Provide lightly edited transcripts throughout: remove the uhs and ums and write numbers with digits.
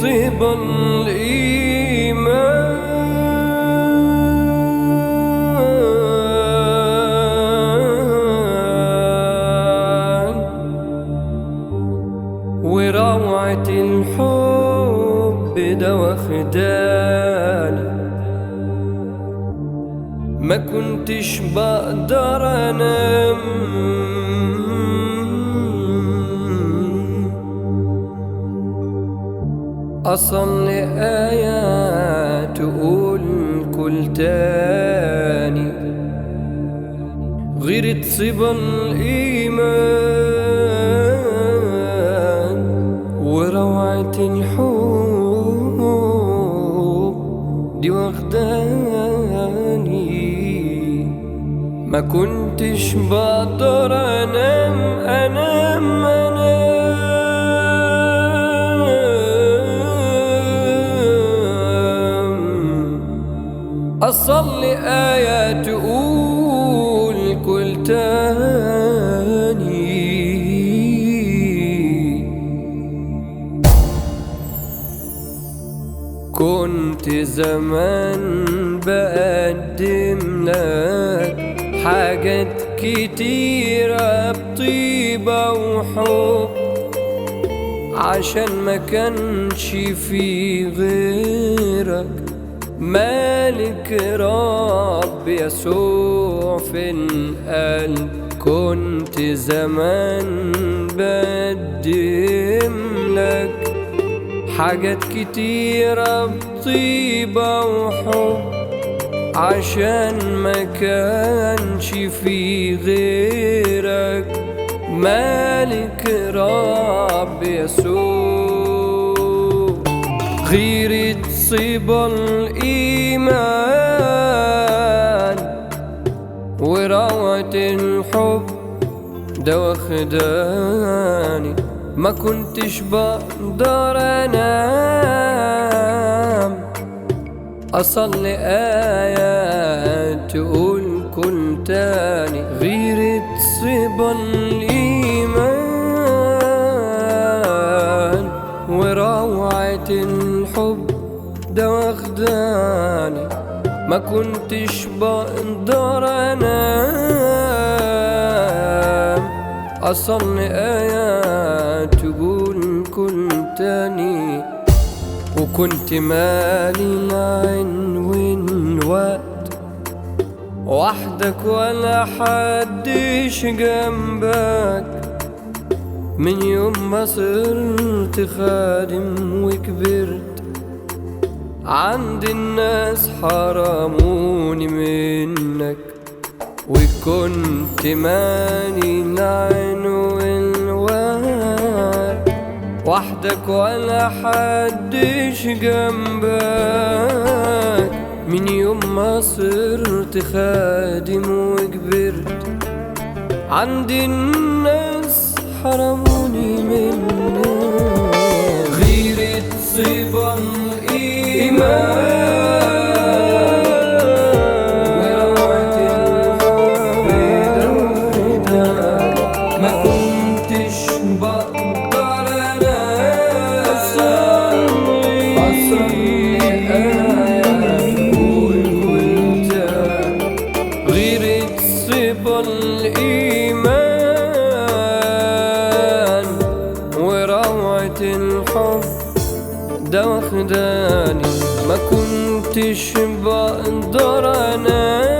صبا الإيمان وروعة الحب ده واخداني، ما كنتش بقدر انام اصلي آيات تقول كل تاني غير صبا الإيمان وروعة الحب دي واخداني، ما كنتش بقدر انام أصلي آية تقول كل تاني. كنت زمان بقدم لك حاجات كتيرة بطيبة وحب، عشان ما كانش في غيرك مالك رب يسوع في القلب. كنت زمان بقدم لك حاجات كتيرة بطيبة وحب، عشان ما كانش في غيرك مالك رب يسوع. غيرة صبا الإيمان وروعة الحب ده واخداني، ما كنتش بقدر انام اصلي آيات تقول كل تاني غيرة صبا الإيمان وروعة الحب ده واخداني، ما كنتش بقدر انام اصلي آيات تقول كل تاني. وكنت مالي العين والوقت وحدك ولا حدش جنبك، من يوم ما صرت خادم وكبرت عند الناس حرموني منك. وكنت مالي العين والوقت وحدك ولا حدش جنبك، من يوم ما صرت خادم وكبرت عند الناس حرموني منك. غيرة صبا الإيمان وروعة الحب ده ما كنتش بقدر أصلي آيات تقول كل تاني غيرة صبا الإيمان وروعة الحب ده واخداني، ما كنتش بقدر انام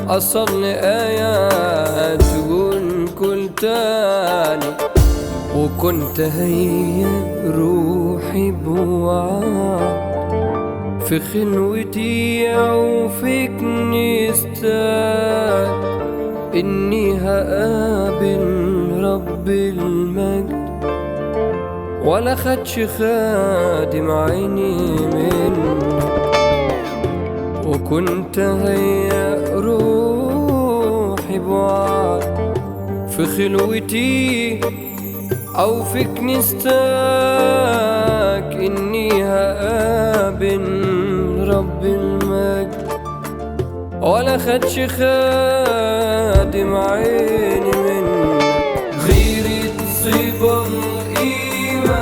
اصلي آيات تقول كل تاني. وكنت هي روحي بوعد في خلوتي او في كنيستك، اني هقابل رب المجد ولا خدش خادم عيني منك. وكنت هيأ روحي بوعد في خلوتي أو في كنيستك، إني هقابل رب المجد ولا خدش خادم عيني منك. غيرة صبا الإيمان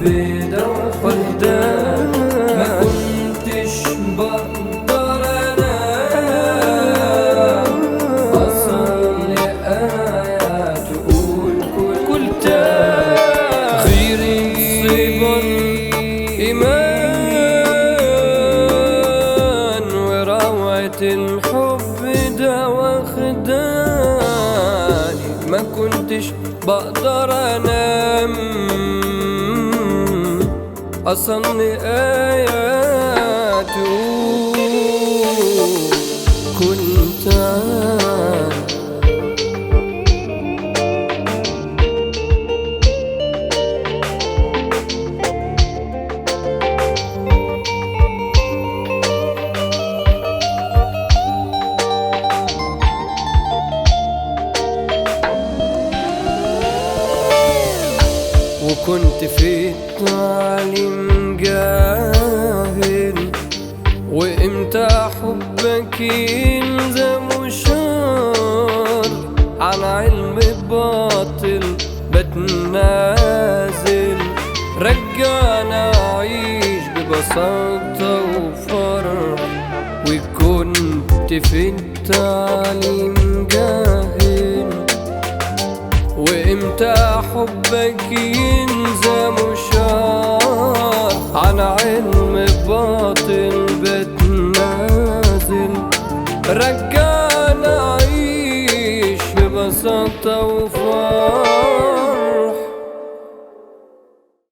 ده وخدان. ما كنتش بقدر انام اصلي آية تقول كل تاني خيري صبر ايمان وروعة الحب ده واخداني. ما كنتش بقدر انام اصلي آيات كنت وكنت في التعليم جاهل، وامتى حبك يلزم وشار عن علم باطل بتنازل. رجعنا أعيش ببساطة وفرح، وكنت في التعليم جاهل، وامتى حبك يلزم وشار عن علم باطل بتنازل. رجعنا أعيش ببساطة وفرح،